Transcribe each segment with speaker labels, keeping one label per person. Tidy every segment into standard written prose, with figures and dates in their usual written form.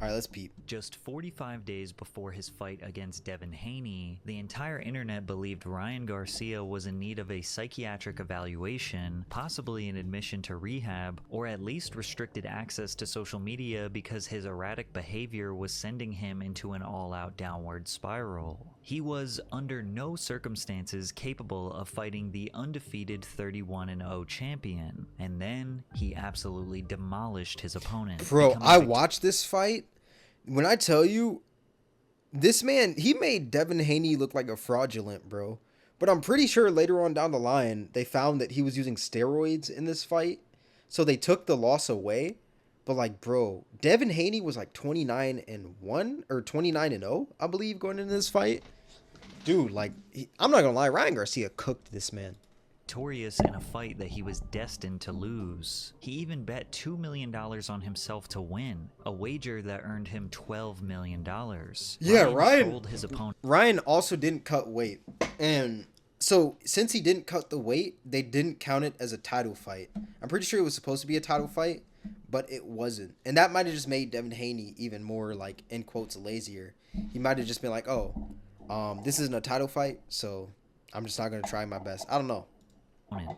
Speaker 1: All right, let's peep.
Speaker 2: Just 45 days before his fight against Devin Haney, the entire internet believed Ryan Garcia was in need of a psychiatric evaluation, possibly an admission to rehab, or at least restricted access to social media because his erratic behavior was sending him into an all-out downward spiral. He was under no circumstances capable of fighting the undefeated 31-0 champion, and then he absolutely demolished his opponent.
Speaker 1: Bro, I watched this fight. When I tell you, this man, he made Devin Haney look like a fraudulent, bro. But I'm pretty sure later on down the line, they found that he was using steroids in this fight. So they took the loss away. But like, bro, Devin Haney was like 29-1 or 29-0, I believe, going into this fight. Dude, like, I'm not gonna lie, Ryan Garcia cooked this man.
Speaker 2: Victorious in a fight that he was destined to lose. He even bet $2 million on himself to win, a wager that earned him $12 million.
Speaker 1: Yeah,
Speaker 2: Ryan trolled his opponent.
Speaker 1: Ryan also didn't cut weight. And so since he didn't cut the weight, they didn't count it as a title fight. I'm pretty sure it was supposed to be a title fight, but it wasn't. And that might have just made Devin Haney even more, like, in quotes, lazier. He might have just been like, oh, this isn't a title fight, so I'm just not going to try my best. I don't know.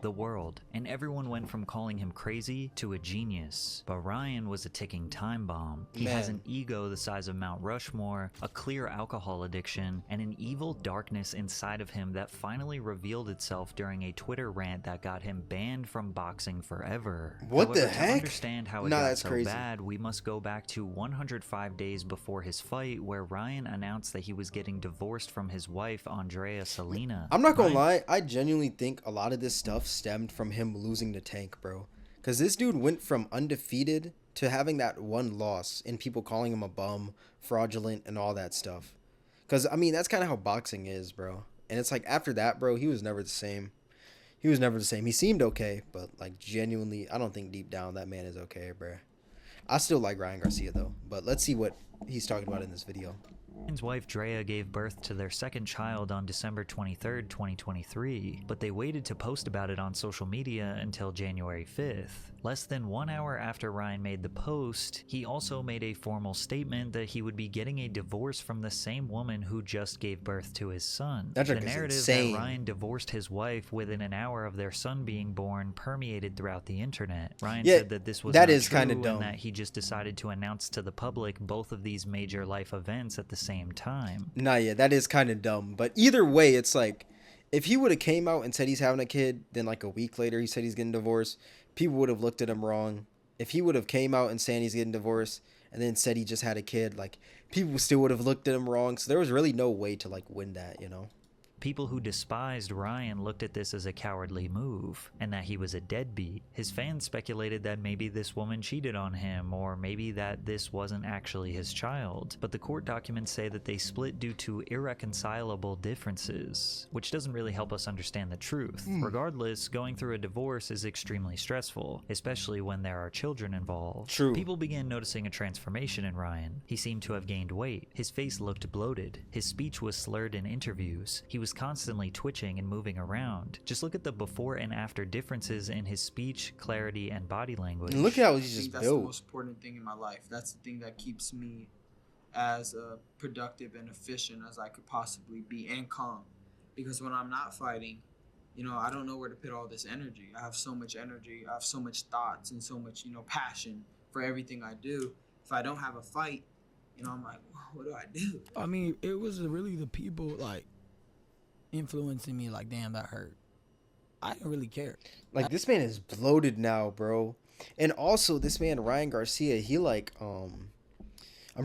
Speaker 2: The world, and everyone went from calling him crazy to a genius. But Ryan was a ticking time bomb. He has an ego the size of Mount Rushmore, a clear alcohol addiction, and an evil darkness inside of him that finally revealed itself during a Twitter rant that got him banned from boxing forever.
Speaker 1: What
Speaker 2: However,
Speaker 1: the heck?
Speaker 2: To understand how it got
Speaker 1: that's
Speaker 2: so
Speaker 1: crazy.
Speaker 2: bad, we must go back to 105 days before his fight, where Ryan announced that he was getting divorced from his wife, Andrea Salina.
Speaker 1: I'm not gonna lie, I genuinely think a lot of this stuff stemmed from him losing the Tank, bro. Because this dude went from undefeated to having that one loss and people calling him a bum, fraudulent, and all that stuff. Because, I mean, that's kind of how boxing is, bro. And it's like, after that, bro, he was never the same. He was never the same. He seemed okay, but, like, genuinely, I don't think deep down that man is okay, bro. I still like Ryan Garcia, though. But let's see what he's talking about in this video.
Speaker 2: Ryan's wife Drea gave birth to their second child on December 23rd, 2023, but they waited to post about it on social media until January 5th. Less than 1 hour after Ryan made the post, he also made a formal statement that he would be getting a divorce from the same woman who just gave birth to his son.
Speaker 1: That
Speaker 2: the
Speaker 1: is
Speaker 2: narrative
Speaker 1: insane.
Speaker 2: that Ryan divorced his wife within an hour of their son being born permeated throughout the internet. Ryan said that this was not true and that he just decided to announce to the public both of these major life events at the same time.
Speaker 1: Nah, yeah, that is kind of dumb. But either way, it's like, if he would have came out and said he's having a kid, then like a week later he said he's getting divorced, people would have looked at him wrong. If he would have came out and saying he's getting divorced and then said he just had a kid, like, people still would have looked at him wrong. So there was really no way to, like, win that, you know?
Speaker 2: People who despised Ryan looked at this as a cowardly move, and that he was a deadbeat. His fans speculated that maybe this woman cheated on him, or maybe that this wasn't actually his child. But the court documents say that they split due to irreconcilable differences, which doesn't really help us understand the truth. Regardless, going through a divorce is extremely stressful, especially when there are children involved.
Speaker 1: True.
Speaker 2: People began noticing a transformation in Ryan. He seemed to have gained weight. His face looked bloated. His speech was slurred in interviews. He was constantly twitching and moving around. Just look at the before and after differences in his speech, clarity, and body language.
Speaker 1: And look at how he's just
Speaker 3: that's
Speaker 1: built.
Speaker 3: the most important thing in my life. That's the thing that keeps me as productive and efficient as I could possibly be, and calm. Because when I'm not fighting, you know, I don't know where to put all this energy. I have so much energy. I have so much thoughts and so much, you know, passion for everything I do. If I don't have a fight, you know, I'm like, what do I do?
Speaker 4: I mean, it was really the people, like, influencing me, like, damn, that hurt. I didn't really care.
Speaker 1: Like, this man is bloated now, bro. And also, this man, Ryan Garcia, he, like, I'm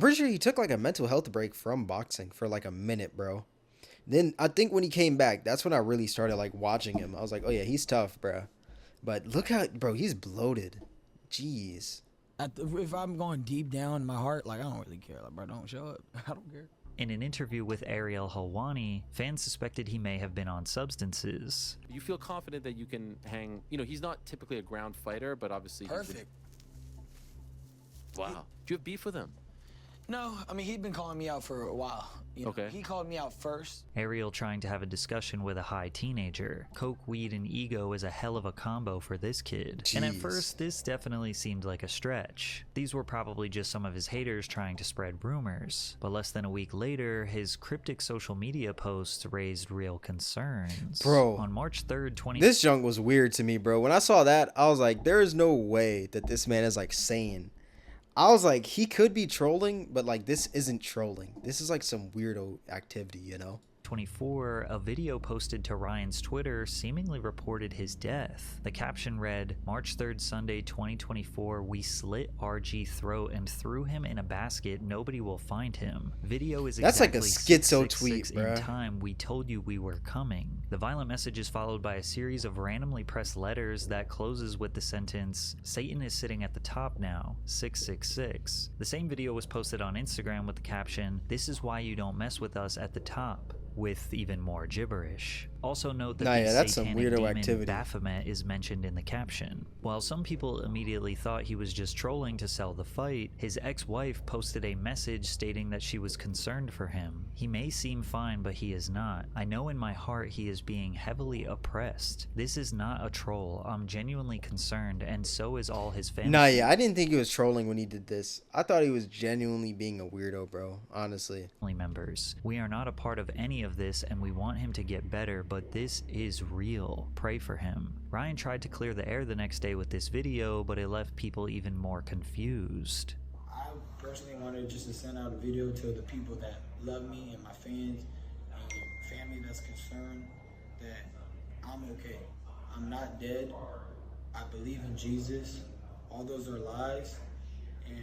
Speaker 1: pretty sure he took, like, a mental health break from boxing for, like, a minute, bro. Then, I think when he came back, that's when I really started, like, watching him. I was like, oh, yeah, he's tough, bro. But look how, bro, he's bloated. Jeez.
Speaker 4: If I'm going deep down in my heart, like, I don't really care. Like, bro, don't show up. I don't care.
Speaker 2: In an interview with Ariel Helwani, fans suspected he may have been on substances.
Speaker 5: You feel confident that you can hang, you know, he's not typically a ground fighter, but obviously
Speaker 4: Perfect.
Speaker 5: Wow. Do you have beef with him?
Speaker 4: No, I mean, he'd been calling me out for a while. You know,
Speaker 5: Okay.
Speaker 4: He called me out first.
Speaker 2: Ariel trying to have a discussion with a high teenager. Coke, weed, and ego is a hell of a combo for this kid. And at
Speaker 1: Jeez.
Speaker 2: first, this definitely seemed like a stretch. These were probably just some of his haters trying to spread rumors. But less than a week later, his cryptic social media posts raised real concerns.
Speaker 1: Bro,
Speaker 2: On March 3rd, 20...
Speaker 1: This junk was weird to me, bro. When I saw that, I was like, there is no way that this man is like sane. I was like, he could be trolling, but like this isn't trolling. This is like some weirdo activity, you know?
Speaker 2: 24, a video posted to Ryan's Twitter seemingly reported his death. The caption read, March 3rd, Sunday, 2024, we slit RG throat and threw him in a basket. Nobody will find him. Video is
Speaker 1: That's like a
Speaker 2: exactly
Speaker 1: schizo
Speaker 2: 666
Speaker 1: tweet,
Speaker 2: in
Speaker 1: bruh.
Speaker 2: time. We told you we were coming. The violent message is followed by a series of randomly pressed letters that closes with the sentence, Satan is sitting at the top now, 666. The same video was posted on Instagram with the caption, this is why you don't mess with us at the top, with even more gibberish. Also note that the
Speaker 1: that's some
Speaker 2: satanic
Speaker 1: weirdo
Speaker 2: demon
Speaker 1: activity.
Speaker 2: Baphomet is mentioned in the caption. While some people immediately thought he was just trolling to sell the fight, his ex-wife posted a message stating that she was concerned for him. He may seem fine, but he is not. I know in my heart he is being heavily oppressed. This is not a troll. I'm genuinely concerned, and so is all his family.
Speaker 1: Nah, yeah, I didn't think he was trolling when he did this. I thought he was genuinely being a weirdo, bro. Honestly.
Speaker 2: Members. We are not a part of any of this, and we want him to get better, but this is real. Pray for him. Ryan tried to clear the air the next day with this video, but it left people even more confused.
Speaker 4: I personally wanted just to send out a video to the people that love me and my fans and family that's concerned that I'm okay. I'm not dead. I believe in Jesus. All those are lies. And,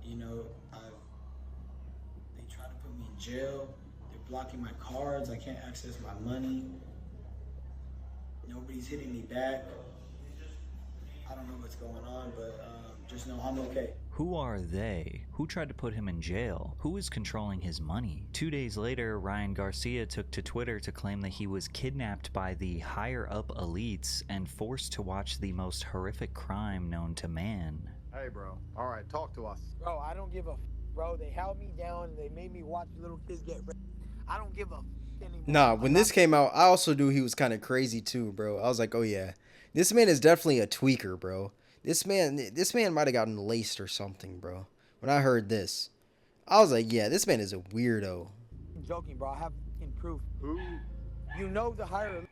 Speaker 4: you know, they try to put me in jail. They're blocking my cards. I can't access my money. Nobody's hitting me back. I don't know what's going on, but just know I'm okay.
Speaker 2: Who are they? Who tried to put him in jail? Who is controlling his money? 2 days later, Ryan Garcia took to Twitter to claim that he was kidnapped by the higher-up elites and forced to watch the most horrific crime known to man.
Speaker 6: Hey, bro. All right, talk to us.
Speaker 7: Bro, I don't give a bro. They held me down and they made me watch little kids get raped. I don't give a anymore.
Speaker 1: Nah, when this came out, I also knew he was kind of crazy too, bro. I was like, oh yeah, this man is definitely a tweaker, bro. This man might have gotten laced or something, bro. When I heard this, I was like, yeah, this man is a weirdo.
Speaker 7: I'm joking, bro. I have fucking proof.
Speaker 6: Who?
Speaker 7: You know the higher.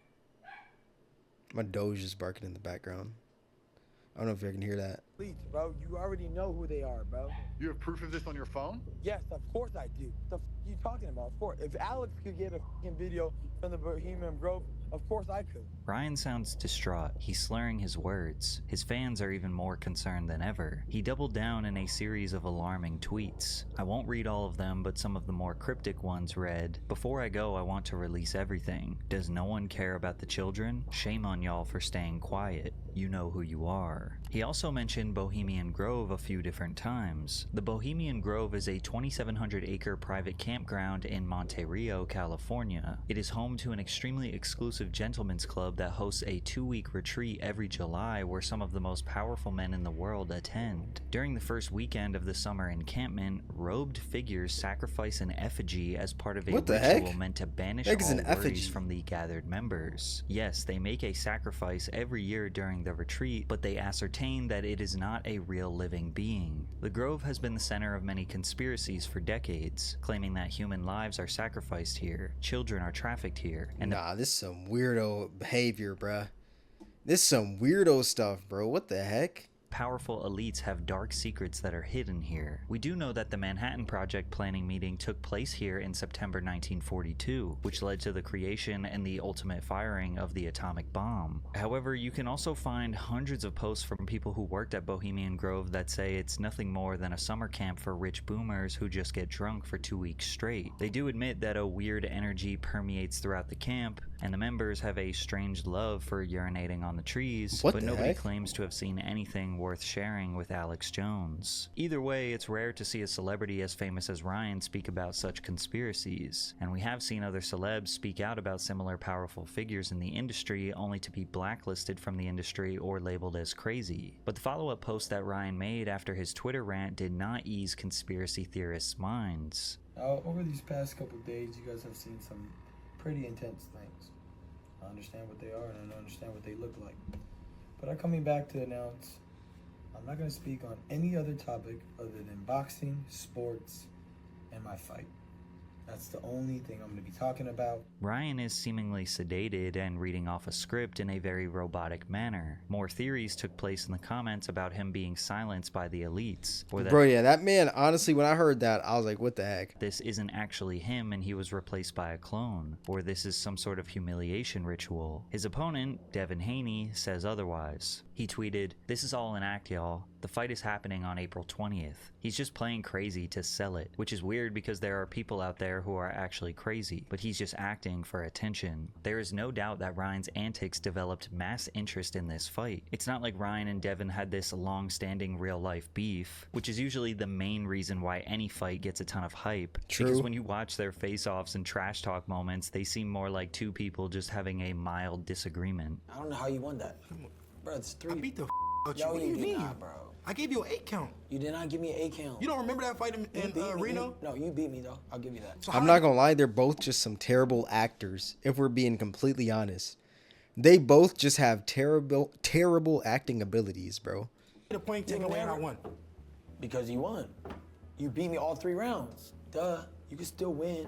Speaker 1: My Doge is barking in the background. I don't know if you can hear that.
Speaker 7: Elites, bro. You already know who they are, bro.
Speaker 6: You have proof of this on your phone?
Speaker 7: Yes, of course I do. The f you talking about? Of course. If Alex could get a fucking video from the Bohemian Grove, of course I could.
Speaker 2: Ryan sounds distraught. He's slurring his words. His fans are even more concerned than ever. He doubled down in a series of alarming tweets. I won't read all of them, but some of the more cryptic ones read, Before I go, I want to release everything. Does no one care about the children? Shame on y'all for staying quiet. You know who you are. He also mentioned Bohemian Grove a few different times. The Bohemian Grove is a 2,700-acre private campground in Monte Rio, California. It is home to an extremely exclusive gentleman's club that hosts a 2-week retreat every July where some of the most powerful men in the world attend. During the first weekend of the summer encampment, robed figures sacrifice an effigy as part of a
Speaker 1: What the
Speaker 2: ritual
Speaker 1: heck?
Speaker 2: meant to banish
Speaker 1: Heck is
Speaker 2: all
Speaker 1: an
Speaker 2: worries
Speaker 1: effigy?
Speaker 2: from the gathered members. Yes, they make a sacrifice every year during the retreat, but they ascertain that it is not a real living being. The Grove has been the center of many conspiracies for decades, claiming that human lives are sacrificed here, children are trafficked here, and
Speaker 1: Nah, this is some weirdo behavior, bruh. This is some weirdo stuff, bro. What the heck?
Speaker 2: powerful elites have dark secrets that are hidden here. We do know that the Manhattan Project planning meeting took place here in September 1942, which led to the creation and the ultimate firing of the atomic bomb. However, you can also find hundreds of posts from people who worked at Bohemian Grove that say it's nothing more than a summer camp for rich boomers who just get drunk for 2 weeks straight. They do admit that a weird energy permeates throughout the camp, and the members have a strange love for urinating on the trees,
Speaker 1: What
Speaker 2: but
Speaker 1: the
Speaker 2: nobody
Speaker 1: heck?
Speaker 2: claims to have seen anything something worth sharing with Alex Jones. Either way, it's rare to see a celebrity as famous as Ryan speak about such conspiracies, and we have seen other celebs speak out about similar powerful figures in the industry only to be blacklisted from the industry or labeled as crazy. But the follow-up post that Ryan made after his Twitter rant did not ease conspiracy theorists' minds.
Speaker 4: Over these past couple days, you guys have seen some pretty intense things. I understand what they are and I understand what they look like. But I'm coming back to announce I'm not going to speak on any other topic other than boxing, sports, and my fight. That's the only thing I'm going to be talking about.
Speaker 2: Ryan is seemingly sedated and reading off a script in a very robotic manner. More theories took place in the comments about him being silenced by the elites. Or that
Speaker 1: Bro, yeah, that man, honestly, when I heard that, I was like, what the heck?
Speaker 2: this isn't actually him and he was replaced by a clone, or this is some sort of humiliation ritual. His opponent, Devin Haney, says otherwise. He tweeted, "This is all an act, y'all. The fight is happening on April 20th. He's just playing crazy to sell it," which is weird because there are people out there who are actually crazy, but he's just acting for attention. There is no doubt that Ryan's antics developed mass interest in this fight. It's not like Ryan and Devin had this long-standing real-life beef, which is usually the main reason why any fight gets a ton of hype.
Speaker 1: True.
Speaker 2: Because when you watch their face-offs and trash talk moments, they seem more like two people just having a mild disagreement.
Speaker 8: I don't know how you won that. Bro, it's 3.
Speaker 9: I beat the out you.
Speaker 8: Yo,
Speaker 9: What do you
Speaker 8: did
Speaker 9: mean?
Speaker 8: not, bro.
Speaker 9: I gave you an 8 count.
Speaker 8: You did not give me an 8 count.
Speaker 9: You don't remember that fight in
Speaker 8: You beat me.
Speaker 9: Reno?
Speaker 8: No, you beat me, though. I'll give you that.
Speaker 9: So
Speaker 1: I'm not gonna lie, they're both just some terrible actors, if we're being completely honest. They both just have terrible acting abilities, bro.
Speaker 9: the point taken away and I won.
Speaker 8: Because you won. You beat me all 3 rounds. Duh. You can still win.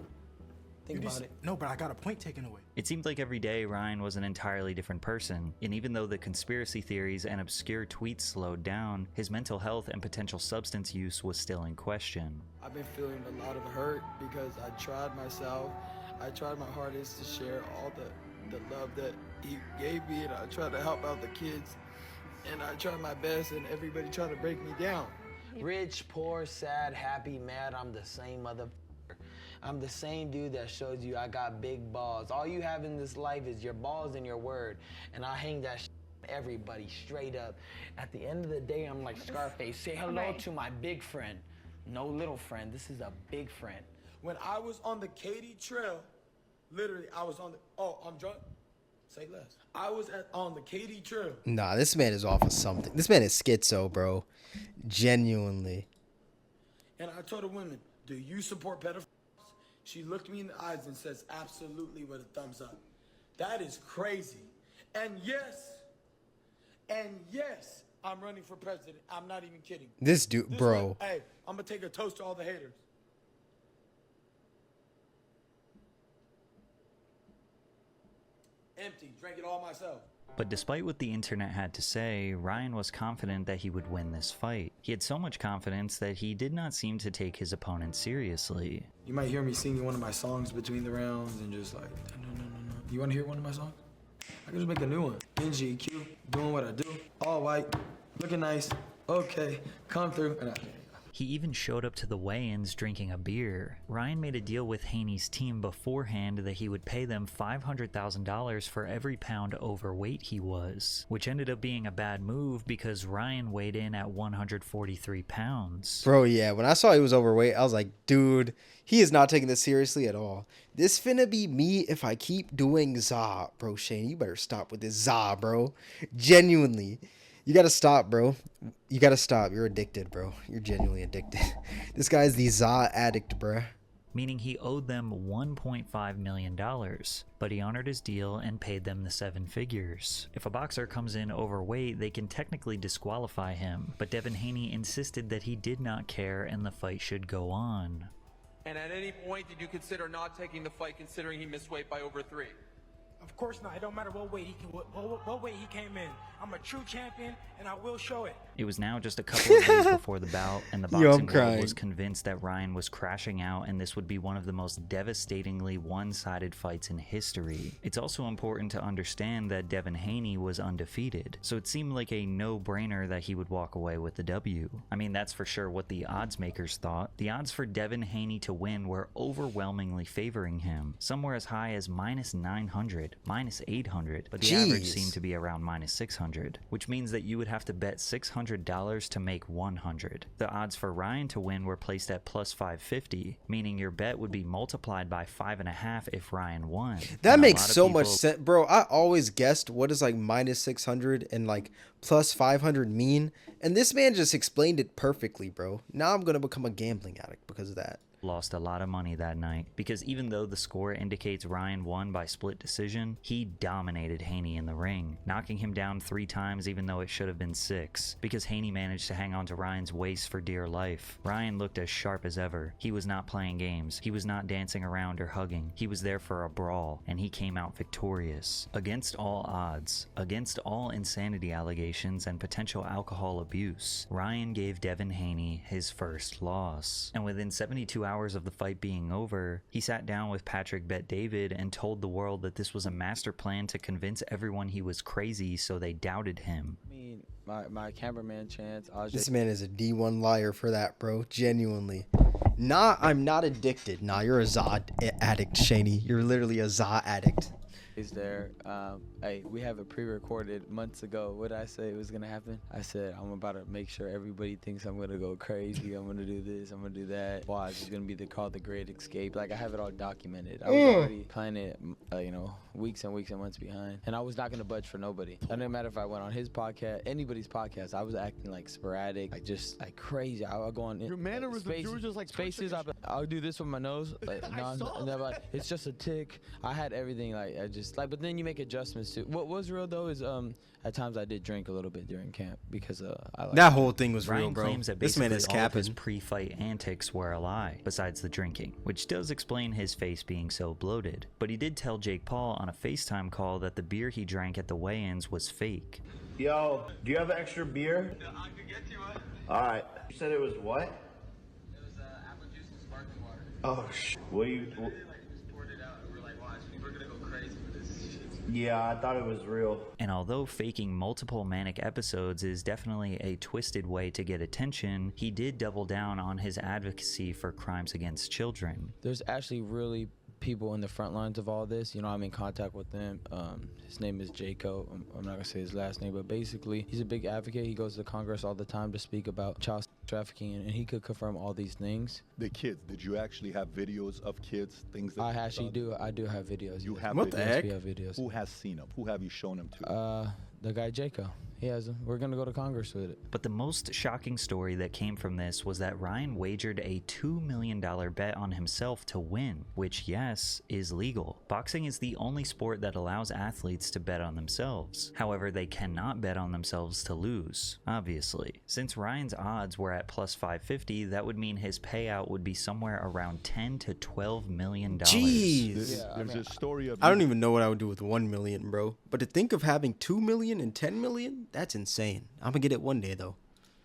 Speaker 8: Think about it.
Speaker 9: No, but I got a point taken away.
Speaker 2: It seemed like every day Ryan was an entirely different person, and even though the conspiracy theories and obscure tweets slowed down, his mental health and potential substance use was still in question.
Speaker 4: I've been feeling a lot of hurt because I tried myself. I tried my hardest to share all the love that he gave me, and I tried to help out the kids. And I tried my best, and everybody tried to break me down.
Speaker 8: Rich, poor, sad, happy, mad, I'm the same motherfucker. I'm the same dude that shows you I got big balls. All you have in this life is your balls and your word. And I hang that on everybody straight up. At the end of the day, I'm like Scarface. Say hello to my big friend. No little friend. This is a big friend.
Speaker 4: When I was on the Katy Trail, literally, I was on the, I'm drunk? Say less. I was on the Katy Trail.
Speaker 1: Nah, this man is off of something. This man is schizo, bro. Genuinely.
Speaker 4: And I told a woman, do you support pedophiles? She looked me in the eyes and says, absolutely, with a thumbs up. That is crazy. And yes, I'm running for president. I'm not even kidding.
Speaker 1: This dude, bro.
Speaker 4: Hey, I'm going to take a toast to all the haters. Empty. Drank it all myself.
Speaker 2: But despite what the internet had to say, Ryan was confident that he would win this fight. He had so much confidence that he did not seem to take his opponent seriously.
Speaker 4: You might hear me singing one of my songs between the rounds and just like, no. You want to hear one of my songs? I can just make a new one. NGQ, doing what I do. All white, looking nice. Okay, come through.
Speaker 2: He even showed up to the weigh-ins drinking a beer. Ryan made a deal with Haney's team beforehand that he would pay them $500,000 for every pound overweight he was, which ended up being a bad move because Ryan weighed in at 143 pounds.
Speaker 1: Bro, yeah, when I saw he was overweight, I was like, dude, he is not taking this seriously at all. This finna be me if I keep doing za. Bro, Shane, you better stop with this za, bro. Genuinely. You gotta stop, bro. You gotta stop. You're addicted, bro. You're genuinely addicted. This guy's the za addict, bro.
Speaker 2: Meaning he owed them $1.5 million, but he honored his deal and paid them the 7 figures. If a boxer comes in overweight, they can technically disqualify him, but Devin Haney insisted that he did not care and the fight should go on.
Speaker 10: And at any point, did you consider not taking the fight considering he missed weight by over 3?
Speaker 7: Of course not. It don't matter what weight he came in. I'm a true champion, and I will show it.
Speaker 2: It was now just a couple of days before the bout, and the boxing world
Speaker 1: crying.
Speaker 2: was convinced that Ryan was crashing out, and this would be one of the most devastatingly one-sided fights in history. It's also important to understand that Devin Haney was undefeated, so it seemed like a no-brainer that he would walk away with the W. I mean, that's for sure what the odds makers thought. The odds for Devin Haney to win were overwhelmingly favoring him. Some were as high as -900. side, minus 800, but the average
Speaker 1: Jeez.
Speaker 2: seemed to be around minus 600, which means that you would have to bet $600 to make 100. The odds for Ryan to win were placed at plus 550, meaning your bet would be multiplied by 5.5 if Ryan won.
Speaker 1: That
Speaker 2: And a
Speaker 1: makes
Speaker 2: lot of
Speaker 1: so much
Speaker 2: people-
Speaker 1: sense, bro. I always guessed what is like minus 600 and like plus 500 mean, and this man just explained it perfectly, bro. Now I'm gonna become a gambling addict because of that.
Speaker 2: Lost a lot of money that night because even though the score indicates Ryan won by split decision, he dominated Haney in the ring, knocking him down 3 times even though it should have been 6 because Haney managed to hang on to Ryan's waist for dear life. Ryan looked as sharp as ever. He was not playing games. He was not dancing around or hugging. He was there for a brawl, and he came out victorious. Against all odds, against all insanity allegations and potential alcohol abuse, Ryan gave Devin Haney his first loss. And within 72 hours of the fight being over, he sat down with Patrick Bet David and told the world that this was a master plan to convince everyone he was crazy so they doubted him.
Speaker 8: I mean, my cameraman Chance,
Speaker 1: This man is a D1 liar for that, bro. Genuinely. Nah, I'm not addicted. Nah, you're a Za addict, Shaney. You're literally a Za addict.
Speaker 8: is there. Hey, we have it pre-recorded months ago. What did I say was gonna happen? I said I'm about to make sure everybody thinks I'm gonna go crazy. I'm gonna do this. I'm gonna do that. Watch, it's gonna be called the Great Escape. Like I have it all documented. I was already planning it, you know, weeks and weeks and months behind, and I was not gonna budge for nobody. It didn't matter if I went on his podcast, anybody's podcast. I was acting like sporadic, like just like crazy. I would go on
Speaker 7: Your mannerisms, you were just like
Speaker 8: spaces. I'll do this with my nose. Like, like, it's just a tick. I had everything. Like I just like, but then you make adjustments too. What was real though is at times I did drink a little bit during camp because I like
Speaker 1: that whole thing was real,
Speaker 2: Ryan
Speaker 1: bro.
Speaker 2: claims that
Speaker 1: This man is
Speaker 2: basically all of his
Speaker 1: capping.
Speaker 2: pre-fight antics were a lie, besides the drinking, which does explain his face being so bloated. But he did tell Jake Paul on a FaceTime call that the beer he drank at the weigh-ins was fake.
Speaker 11: Yo, do you have extra beer?
Speaker 10: Yeah, I could get you one.
Speaker 11: All right. You said it was what?
Speaker 10: It was apple juice and sparkling water.
Speaker 11: Oh, what do you?
Speaker 10: They just poured it out and we're like, watch, people are gonna go crazy for this shit.
Speaker 11: Yeah, I thought it was real.
Speaker 2: And although faking multiple manic episodes is definitely a twisted way to get attention, he did double down on his advocacy for crimes against children.
Speaker 8: There's actually really people in the front lines of all this. You know, I'm in contact with them. His name is Jaco. I'm not gonna say his last name, but basically he's a big advocate. He goes to Congress all the time to speak about child trafficking, and he could confirm all these things.
Speaker 12: The kids, did you actually have videos of kids, things that
Speaker 8: I actually do. I do have videos.
Speaker 12: You have
Speaker 1: What the
Speaker 12: videos?
Speaker 1: heck?
Speaker 8: We have videos.
Speaker 12: Who has seen them? Who have you shown them to?
Speaker 8: The guy Jaco. He has them. We're gonna go to Congress with it.
Speaker 2: But the most shocking story that came from this was that Ryan wagered a $2 million bet on himself to win, which, yes, is legal. Boxing is the only sport that allows athletes to bet on themselves. However, they cannot bet on themselves to lose, obviously. Since Ryan's odds were at plus 550, that would mean his payout would be somewhere around $10 to $12 million.
Speaker 1: Jeez.
Speaker 12: There's a story of.
Speaker 1: I don't even know what I would do with 1 million, bro. But to think of having 2 million and 10 million, that's insane. I'm gonna get it one day though.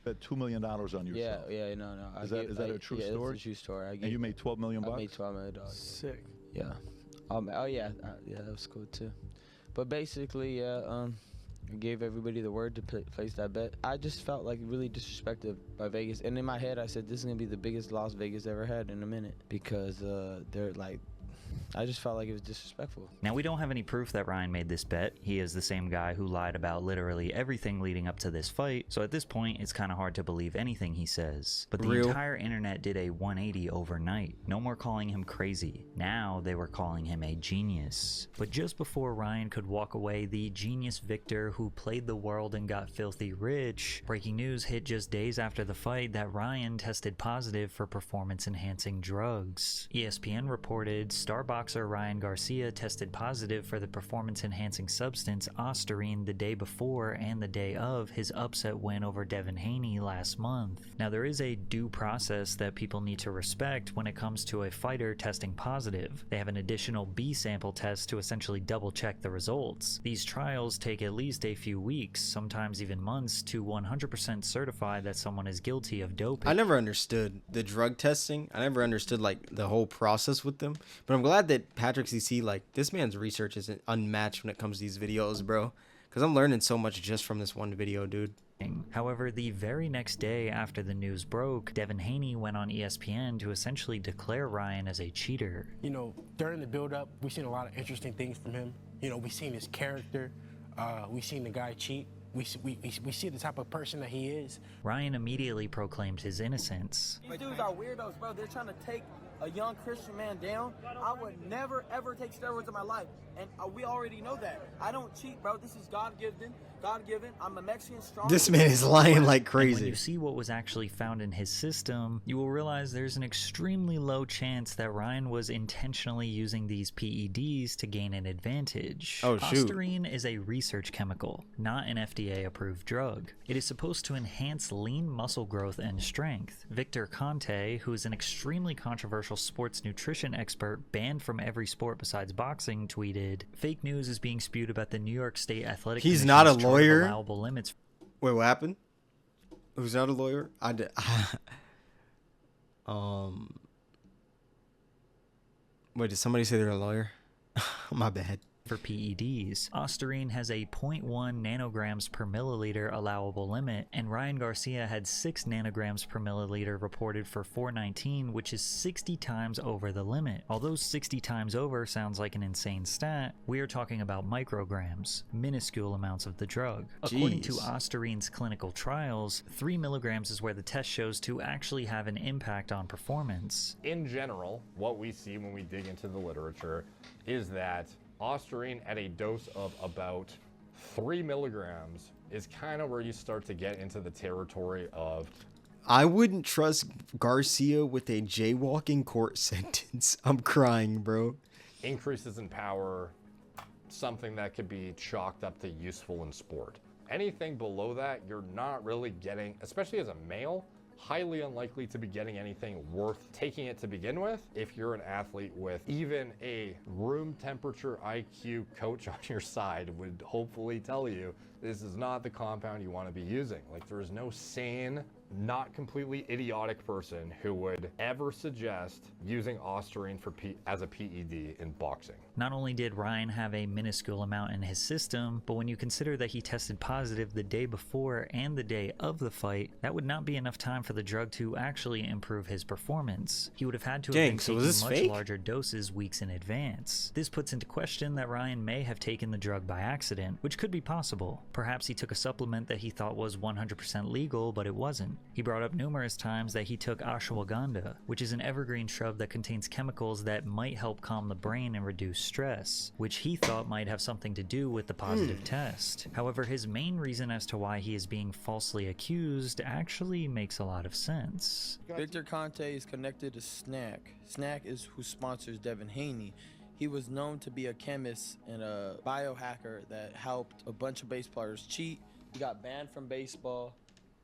Speaker 12: $2 million on yourself.
Speaker 8: Yeah, no.
Speaker 12: Is that a true story?
Speaker 8: It's a true story.
Speaker 12: And you made $12 million.
Speaker 8: I made $12 million.
Speaker 7: Sick.
Speaker 8: Yeah. Yeah, that was cool too. But basically, I gave everybody the word to place that bet. I just felt like really disrespected by Vegas, and in my head, I said this is gonna be the biggest loss Vegas ever had in a minute because they're like. I just felt like it was disrespectful.
Speaker 2: Now, we don't have any proof that Ryan made this bet. He is the same guy who lied about literally everything leading up to this fight, so at this point, it's kind of hard to believe anything he says. But the entire internet did a 180 overnight. No more calling him crazy. Now, they were calling him a genius. But just before Ryan could walk away, the genius Victor who played the world and got filthy rich, breaking news hit just days after the fight that Ryan tested positive for performance-enhancing drugs. ESPN reported star boxer Ryan Garcia tested positive for the performance-enhancing substance Ostarine the day before and the day of his upset win over Devin Haney last month. Now, there is a due process that people need to respect when it comes to a fighter testing positive. They have an additional B sample test to essentially double-check the results. These trials take at least a few weeks, sometimes even months, to 100% certify that someone is guilty of doping.
Speaker 1: I never understood the drug testing. I never understood like the whole process with them. But I'm glad that Patrick CC, like, this man's research isn't unmatched when it comes to these videos, bro. Because I'm learning so much just from this one video, dude.
Speaker 2: However, the very next day after the news broke, Devin Haney went on ESPN to essentially declare Ryan as a cheater.
Speaker 9: You know, during the build-up, we've seen a lot of interesting things from him. You know, we seen his character. We seen the guy cheat. We see the type of person that he is.
Speaker 2: Ryan immediately proclaimed his innocence.
Speaker 7: These dudes are weirdos, bro. They're trying to take a young Christian man down. I would never, ever take steroids in my life. And we already know that. I don't cheat, bro. This is God-given. I'm a Mexican strong.
Speaker 1: This man is lying like
Speaker 2: And
Speaker 1: crazy.
Speaker 2: when you see what was actually found in his system, you will realize there's an extremely low chance that Ryan was intentionally using these PEDs to gain an advantage.
Speaker 1: Oh, shoot.
Speaker 2: Ostarine is a research chemical, not an FDA-approved drug. It is supposed to enhance lean muscle growth and strength. Victor Conte, who is an extremely controversial sports nutrition expert banned from every sport besides boxing, tweeted, "Fake news is being spewed about the New York State Athletic
Speaker 1: He's
Speaker 2: Commission's
Speaker 1: not a
Speaker 2: chart of
Speaker 1: lawyer?
Speaker 2: allowable limits."
Speaker 1: Wait, what happened? Who's not a lawyer? Wait, did somebody say they're a lawyer? My bad.
Speaker 2: For PEDs, Ostarine has a 0.1 nanograms per milliliter allowable limit, and Ryan Garcia had 6 nanograms per milliliter reported for 419, which is 60 times over the limit. Although 60 times over sounds like an insane stat, we are talking about micrograms, minuscule amounts of the drug. According to Ostarine's clinical trials, 3 milligrams is where the test shows to actually have an impact on performance.
Speaker 13: In general, what we see when we dig into the literature is that Ostarine at a dose of about 3 milligrams is kind of where you start to get into the territory of...
Speaker 1: I wouldn't trust Garcia with a jaywalking court sentence. I'm crying, bro.
Speaker 13: Increases in power, something that could be chalked up to useful in sport. Anything below that, you're not really getting, especially as a male, highly unlikely to be getting anything worth taking it to begin with. If you're an athlete with even a room temperature IQ coach on your side would hopefully tell you this is not the compound you want to be using. Like, there is no sane, not completely idiotic person who would ever suggest using Ostarine as a PED in boxing.
Speaker 2: Not only did Ryan have a minuscule amount in his system, but when you consider that he tested positive the day before and the day of the fight, that would not be enough time for the drug to actually improve his performance. He would have had to have been taking much larger doses weeks in advance. This puts into question that Ryan may have taken the drug by accident, which could be possible. Perhaps he took a supplement that he thought was 100% legal, but it wasn't. He brought up numerous times that he took ashwagandha, which is an evergreen shrub that contains chemicals that might help calm the brain and reduce stress, which he thought might have something to do with the positive test. However, his main reason as to why he is being falsely accused actually makes a lot of sense.
Speaker 7: Victor Conte is connected to Snack. Snack is who sponsors Devin Haney. He was known to be a chemist and a biohacker that helped a bunch of baseballers cheat. He got banned from baseball.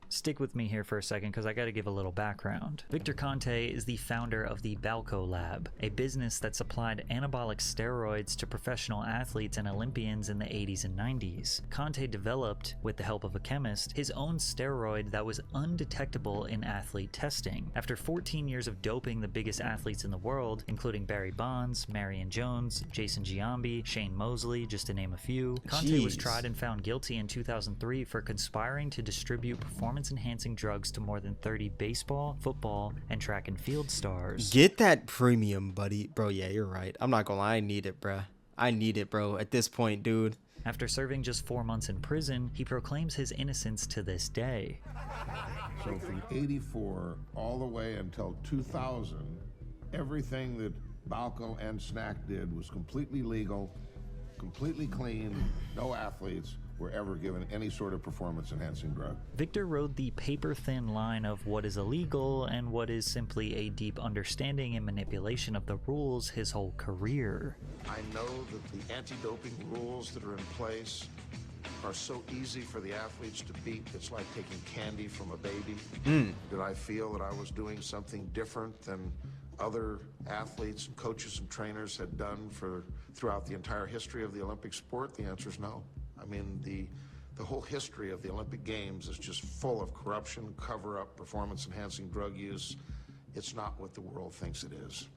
Speaker 2: Stick with me here for a second because I gotta give a little background. Victor Conte is the founder of the Balco Lab, a business that supplied anabolic steroids to professional athletes and Olympians in the 80s and 90s. Conte developed, with the help of a chemist, his own steroid that was undetectable in athlete testing. After 14 years of doping the biggest athletes in the world, including Barry Bonds, Marion Jones, Jason Giambi, Shane Mosley, just to name a few, Conte was tried and found guilty in 2003 for conspiring to distribute performance-enhancing drugs to more than 30 baseball, football, and track and field stars.
Speaker 1: Get that premium, buddy. Bro, yeah, you're right. I'm not gonna lie. I need it, bruh. I need it, bro. At this point, dude.
Speaker 2: After serving just 4 months in prison, he proclaims his innocence to this day.
Speaker 14: So from 84 all the way until 2000, everything that Balco and Snack did was completely legal, completely clean, no athletes were ever given any sort of performance-enhancing drug.
Speaker 2: Victor rode the paper-thin line of what is illegal and what is simply a deep understanding and manipulation of the rules his whole career.
Speaker 15: I know that the anti-doping rules that are in place are so easy for the athletes to beat. It's like taking candy from a baby. Did I feel that I was doing something different than other athletes and coaches and trainers had done throughout the entire history of the Olympic sport? The answer is no. I mean, the whole history of the Olympic Games is just full of corruption, cover-up, performance-enhancing drug use. It's not what the world thinks it is.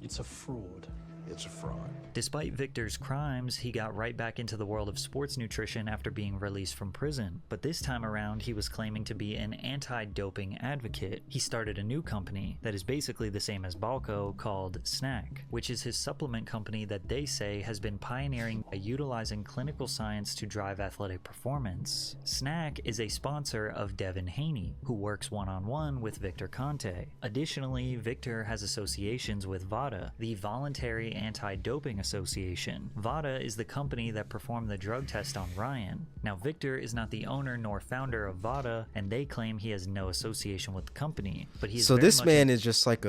Speaker 16: It's a fraud.
Speaker 15: it's a fraud.
Speaker 2: Despite Victor's crimes, he got right back into the world of sports nutrition after being released from prison. But this time around, he was claiming to be an anti-doping advocate. He started a new company that is basically the same as Balco called Snack, which is his supplement company that they say has been pioneering by utilizing clinical science to drive athletic performance. Snack is a sponsor of Devin Haney, who works one-on-one with Victor Conte. Additionally, Victor has associations with VADA, the Voluntary Anti-Doping Association. VADA is the company that performed the drug test on Ryan. Now, Victor is not the owner nor founder of VADA, and they claim he has no association with the company. But he is
Speaker 1: so
Speaker 2: very
Speaker 1: this
Speaker 2: much
Speaker 1: man is just like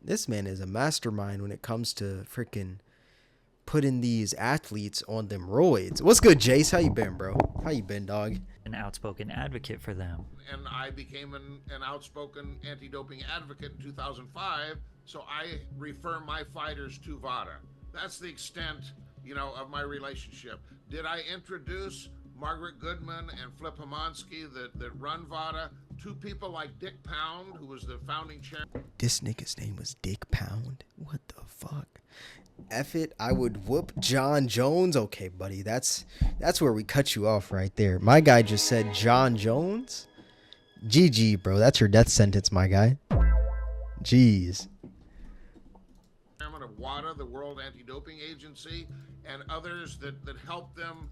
Speaker 1: this man is a mastermind when it comes to freaking putting these athletes on them roids. What's good, Jace? How you been, bro? How you been, dog?
Speaker 2: An outspoken advocate for them.
Speaker 14: And I became an outspoken anti-doping advocate in 2005, so I refer my fighters to VADA. That's the extent, of my relationship. Did I introduce Margaret Goodman and Flip Hamonsky that run VADA to people like Dick Pound, who was the founding chairman?
Speaker 1: This nigga's name was Dick Pound? What the fuck? F it, I would whoop John Jones. Okay, buddy, that's where we cut you off right there. My guy just said John Jones. GG, bro. That's your death sentence, my guy. Jeez.
Speaker 14: Chairman of WADA, the World Anti-Doping Agency, and others that help them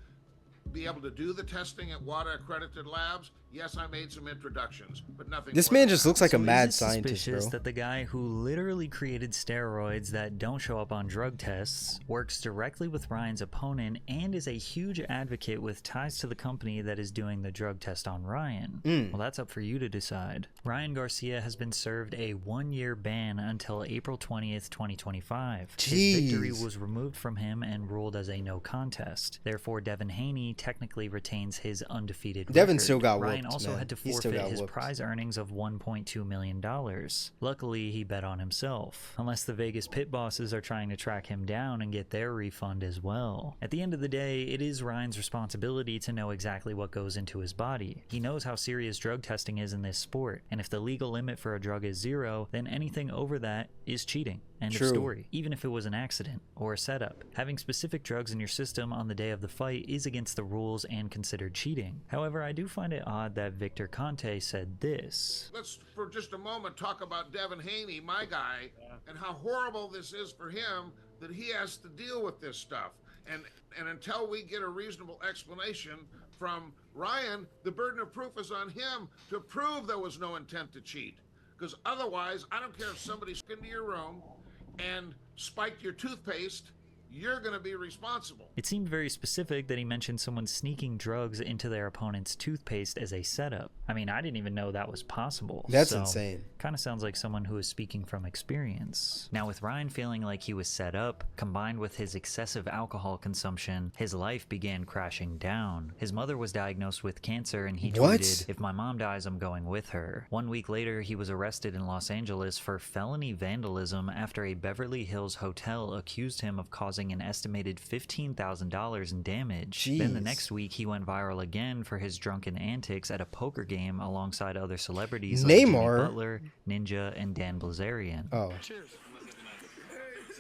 Speaker 14: be able to do the testing at WADA accredited labs. Yes, I made some introductions, but nothing.
Speaker 1: This
Speaker 14: more
Speaker 1: man
Speaker 14: than
Speaker 1: just
Speaker 14: that.
Speaker 1: looks like a
Speaker 2: So
Speaker 1: mad
Speaker 2: is it
Speaker 1: scientist,
Speaker 2: suspicious
Speaker 1: bro.
Speaker 2: that the guy who literally created steroids that don't show up on drug tests works directly with Ryan's opponent and is a huge advocate with ties to the company that is doing the drug test on Ryan? Well, that's up for you to decide. Ryan Garcia has been served a 1-year ban until April 20th, 2025. His victory
Speaker 1: Jeez.
Speaker 2: was removed from him and ruled as a no contest. Therefore, Devin Haney technically retains his undefeated
Speaker 1: Devin
Speaker 2: record.
Speaker 1: still got
Speaker 2: Ryan
Speaker 1: whooped,
Speaker 2: also
Speaker 1: man.
Speaker 2: had to
Speaker 1: He still
Speaker 2: forfeit
Speaker 1: got
Speaker 2: his
Speaker 1: whooped.
Speaker 2: prize earnings of $1.2 million. Luckily, he bet on himself, unless the Vegas pit bosses are trying to track him down and get their refund as well. At the end of the day, it is Ryan's responsibility to know exactly what goes into his body. He knows how serious drug testing is in this sport, and if the legal limit for a drug is 0, then anything over that is cheating. End
Speaker 1: True.
Speaker 2: of story. Even if it was an accident or a setup. Having specific drugs in your system on the day of the fight is against the rules and considered cheating. However, I do find it odd that Victor Conte said this.
Speaker 14: Let's, for just a moment, talk about Devin Haney, my guy, and how horrible this is for him that he has to deal with this stuff. And until we get a reasonable explanation from Ryan, the burden of proof is on him to prove there was no intent to cheat. Because otherwise, I don't care if somebody's into your room and spiked your toothpaste, you're going to be responsible.
Speaker 2: It seemed very specific that he mentioned someone sneaking drugs into their opponent's toothpaste as a setup. I mean, I didn't even know that was possible.
Speaker 1: That's insane.
Speaker 2: Kind of sounds like someone who is speaking from experience. Now, with Ryan feeling like he was set up, combined with his excessive alcohol consumption, his life began crashing down. His mother was diagnosed with cancer and he
Speaker 1: What?
Speaker 2: tweeted, "If my mom dies, I'm going with her." 1 week later, he was arrested in Los Angeles for felony vandalism after a Beverly Hills hotel accused him of causing an estimated $15,000 in damage. Then the
Speaker 1: Jeez.
Speaker 2: next week, he went viral again for his drunken antics at a poker game alongside other celebrities like Jimmy
Speaker 1: Neymar.
Speaker 2: Butler, Ninja, and Dan Blazarian.
Speaker 1: Oh.
Speaker 16: Cheers.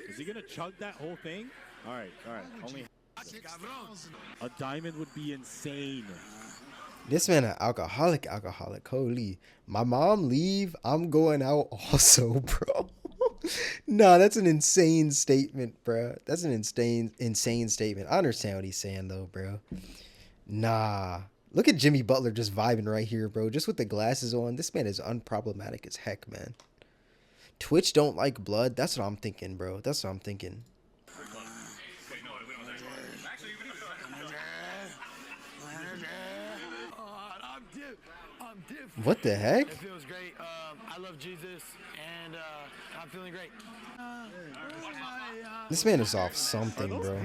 Speaker 16: Is he gonna chug that whole thing? All right. Only a diamond would be insane.
Speaker 1: This man an alcoholic. Holy. My mom leave, I'm going out also, bro. Nah, that's an insane statement, bro. That's an insane statement. I understand what he's saying, though, bro. Nah. Look at Jimmy Butler just vibing right here, bro. Just with the glasses on. This man is unproblematic as heck, man. Twitch don't like blood. That's what I'm thinking, bro. That's what I'm thinking. What the heck?
Speaker 8: It feels great. I love Jesus, and I'm feeling great.
Speaker 1: This man is off something, bro.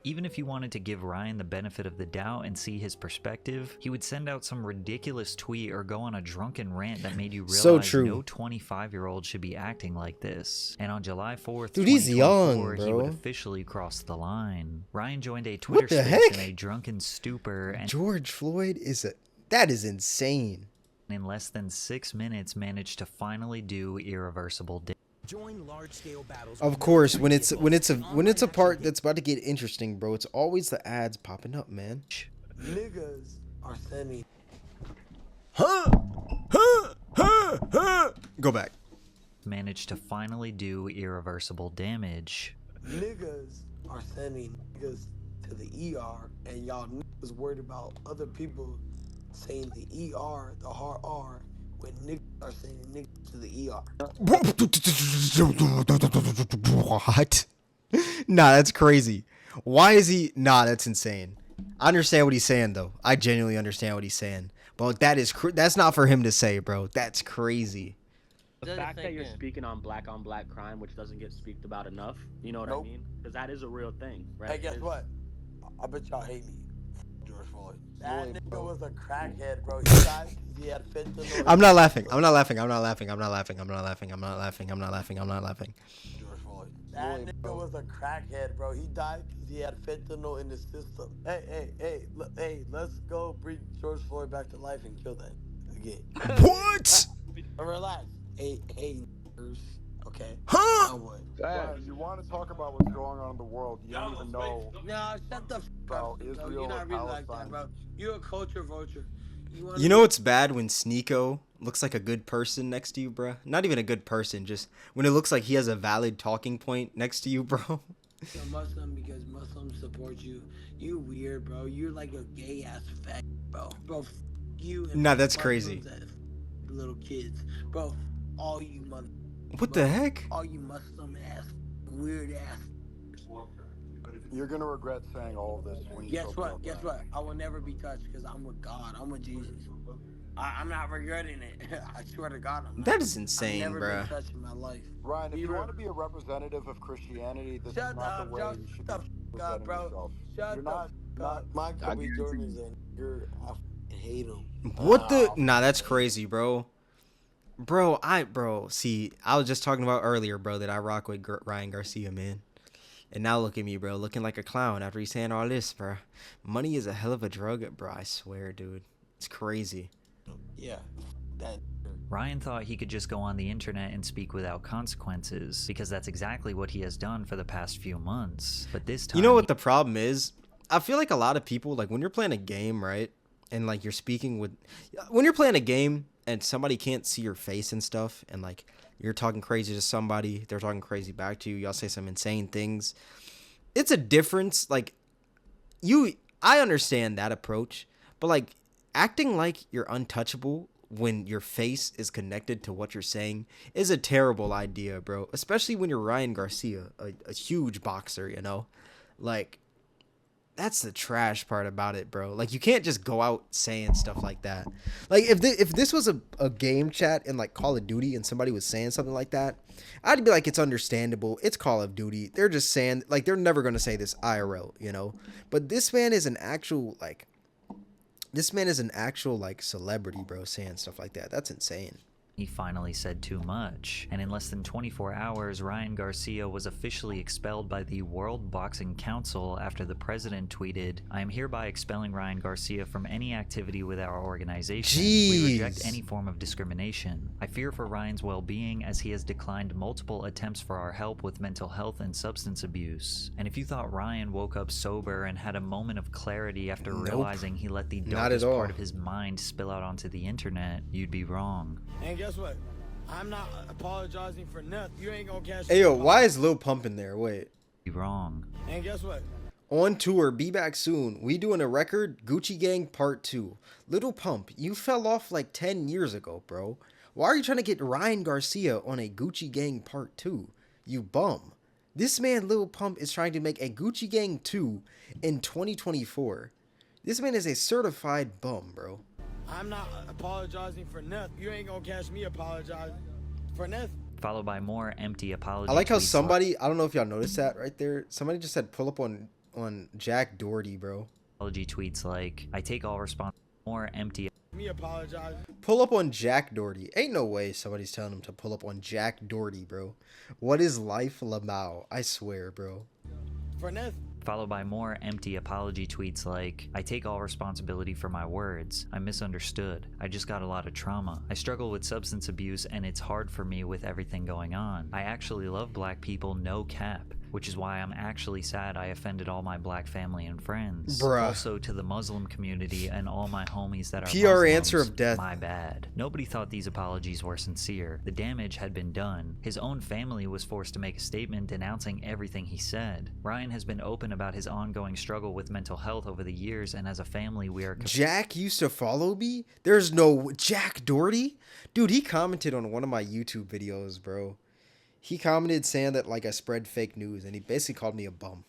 Speaker 2: Even if you wanted to give Ryan the benefit of the doubt and see his perspective, he would send out some ridiculous tweet or go on a drunken rant that made you realize
Speaker 1: So true.
Speaker 2: no 25-year-old should be acting like this. And on July 4th,
Speaker 1: Dude, he's young,
Speaker 2: 2024, he would
Speaker 1: bro.
Speaker 2: officially cross the line. Ryan joined a Twitter
Speaker 1: the
Speaker 2: space
Speaker 1: heck?
Speaker 2: in a drunken stupor and
Speaker 1: George Floyd that is insane.
Speaker 2: in less than 6 minutes managed to finally do irreversible damage.
Speaker 17: Join large-scale battles.
Speaker 1: Of course, when it's a part that's about to get interesting, bro, it's always the ads popping up, man.
Speaker 8: Niggas are sending.
Speaker 1: Go back.
Speaker 2: Managed to finally do irreversible damage.
Speaker 8: Niggas are sending niggas to the ER, and y'all niggas worried about other people saying the ER, the hard R, when niggas are saying niggas to the ER.
Speaker 1: What? Nah, that's crazy. Why is he? Nah, that's insane. I understand what he's saying, though. I genuinely understand what he's saying. But that's not for him to say, bro. That's crazy.
Speaker 18: The fact that you're speaking on black crime, which doesn't get speaked about enough, you know what I mean? Because that is a real thing, right?
Speaker 8: Hey, guess what? I bet y'all hate me. George Floyd. That nigga was a crackhead, bro. He died because he had fentanyl.
Speaker 1: I'm not laughing. I'm not laughing. I'm not laughing. I'm not laughing. I'm not laughing. I'm not laughing. I'm not laughing. I'm not laughing.
Speaker 8: George Floyd. That nigga was a crackhead, bro. He died because he had fentanyl in his system. Hey, let's go bring George Floyd back to life and kill that again.
Speaker 1: What?
Speaker 8: Relax. Hey, okay.
Speaker 1: Huh?
Speaker 6: Brian, you want to talk about what's going on in the world? You don't even know.
Speaker 8: Nah, shut the f
Speaker 6: about
Speaker 8: up.
Speaker 6: Israel
Speaker 8: You're not
Speaker 6: or
Speaker 8: really like
Speaker 6: Palestine.
Speaker 8: that, bro. You're a culture vulture.
Speaker 1: You know what's bad when Sneeko looks like a good person next to you, bro? Not even a good person, just when it looks like he has a valid talking point next to you, bro.
Speaker 8: You're Muslim because Muslims support you. You weird, bro. You're like a gay ass fag, bro. Bro, you. And
Speaker 1: Nah, that's
Speaker 8: Muslims
Speaker 1: crazy.
Speaker 8: and little kids, bro. All you mother.
Speaker 1: What the heck?
Speaker 8: All you Muslim ass, weird ass.
Speaker 6: You're gonna regret saying all of this when you
Speaker 8: Guess
Speaker 6: soak it
Speaker 8: what?
Speaker 6: up,
Speaker 8: Guess
Speaker 6: Brian.
Speaker 8: what? I will never be touched because I'm with God. I'm with Jesus. I'm not regretting it. I swear to God, I'm not.
Speaker 1: That is insane,
Speaker 8: I've never
Speaker 1: bruh.
Speaker 8: been touched in my life.
Speaker 6: Ryan, if you
Speaker 8: You're-
Speaker 6: want to be a representative of Christianity, this
Speaker 8: Shut
Speaker 6: is not
Speaker 8: up,
Speaker 6: the way
Speaker 8: Joe.
Speaker 6: you should
Speaker 8: Shut
Speaker 6: be
Speaker 8: the f- up,
Speaker 6: presenting
Speaker 8: bro.
Speaker 6: yourself.
Speaker 8: Shut
Speaker 6: You're
Speaker 8: the
Speaker 6: not.
Speaker 8: f- up. My Kobe Jordan's in. I f***ing hate him.
Speaker 1: What the? Nah, that's crazy, bro. Bro, see, I was just talking about earlier, bro, that I rock with Ryan Garcia, man. And now look at me, bro, looking like a clown after he's saying all this, bro. Money is a hell of a drug, bro. I swear, dude. It's crazy.
Speaker 8: Yeah. That.
Speaker 2: Ryan thought he could just go on the internet and speak without consequences, because that's exactly what he has done for the past few months. But this time,
Speaker 1: You know what the problem is? I feel like a lot of people, like when you're playing a game, right? And like you're speaking with, when you're playing a game and somebody can't see your face and stuff, and like you're talking crazy to somebody, they're talking crazy back to you, y'all say some insane things. It's a difference. Like I understand that approach, but like acting like you're untouchable when your face is connected to what you're saying is a terrible idea, bro. Especially when you're Ryan Garcia, a huge boxer, you know? Like, that's the trash part about it, bro. Like, you can't just go out saying stuff like that. Like, if this was a game chat in, like, Call of Duty and somebody was saying something like that, I'd be like, it's understandable. It's Call of Duty. They're just saying, like, they're never going to say this IRL, you know? But this man is an actual, like, celebrity, bro, saying stuff like that. That's insane.
Speaker 2: he finally said too much, and in less than 24 hours, Ryan Garcia was officially expelled by the World Boxing Council after the president tweeted, "I am hereby expelling Ryan Garcia from any activity with our organization. We reject any form of discrimination. I fear for Ryan's well-being as he has declined multiple attempts for our help with mental health and substance abuse." And if you thought Ryan woke up sober and had a moment of clarity after realizing he let the
Speaker 1: Not
Speaker 2: darkest
Speaker 1: at all.
Speaker 2: part of his mind spill out onto the internet, you'd be wrong.
Speaker 7: And guess what? I'm not apologizing for nothing. You ain't gonna catch
Speaker 1: Hey, yo, why is Lil Pump in there? Wait.
Speaker 2: Be wrong.
Speaker 7: And guess what?
Speaker 1: On tour, be back soon. We doing a record, Gucci Gang Part 2. Little Pump, you fell off like 10 years ago, bro. Why are you trying to get Ryan Garcia on a Gucci Gang Part 2? You bum. This man, Lil Pump, is trying to make a Gucci Gang 2 in 2024. This man is a certified bum, bro.
Speaker 7: I'm not apologizing for nothing. You ain't gonna catch me apologizing for nothing.
Speaker 2: Followed by more empty apology
Speaker 1: I like how
Speaker 2: tweets
Speaker 1: somebody, I don't know if y'all noticed that right there. Somebody just said pull up on Jack Doherty, bro.
Speaker 2: apology tweets like, "I take all responsibility." More empty
Speaker 7: Me apologizing.
Speaker 1: Pull up on Jack Doherty. Ain't no way somebody's telling him to pull up on Jack Doherty, bro. What is life, Lamau? I swear, bro.
Speaker 7: For nothing.
Speaker 2: followed by more empty apology tweets like, I take all responsibility for my words. I misunderstood. I just got a lot of trauma. I struggle with substance abuse and it's hard for me with everything going on. I actually love black people, no cap. Which is why I'm actually sad I offended all my black family and friends.
Speaker 1: Bruh.
Speaker 2: Also to the Muslim community and all my homies that are
Speaker 1: PR
Speaker 2: Muslims,
Speaker 1: answer of death.
Speaker 2: my bad. Nobody thought these apologies were sincere. The damage had been done. His own family was forced to make a statement denouncing everything he said. Ryan has been open about his ongoing struggle with mental health over the years, and as a family we are...
Speaker 1: Jack used to follow me? There's no... Jack Doherty? Dude, he commented on one of my YouTube videos, bro. He commented saying that, like, I spread fake news, and he basically called me a bum.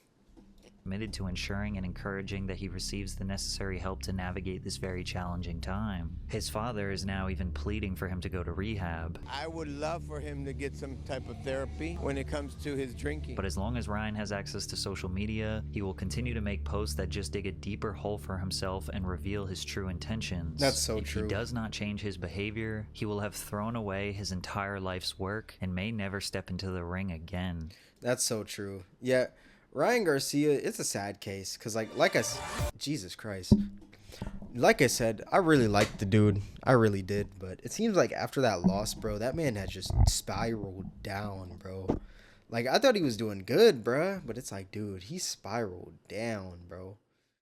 Speaker 2: Committed to ensuring and encouraging that he receives the necessary help to navigate this very challenging time. His father is now even pleading for him to go to rehab.
Speaker 17: I would love for him to get some type of therapy when it comes to his drinking.
Speaker 2: But as long as Ryan has access to social media, he will continue to make posts that just dig a deeper hole for himself and reveal his true intentions.
Speaker 1: That's so
Speaker 2: if
Speaker 1: true.
Speaker 2: If he does not change his behavior, he will have thrown away his entire life's work and may never step into the ring again.
Speaker 1: That's so true. Yeah. Ryan Garcia, it's a sad case because, Jesus Christ. Like I said, I really liked the dude. I really did. But it seems like after that loss, bro, that man has just spiraled down, bro. Like, I thought he was doing good, bro. But it's like, dude, he spiraled down, bro.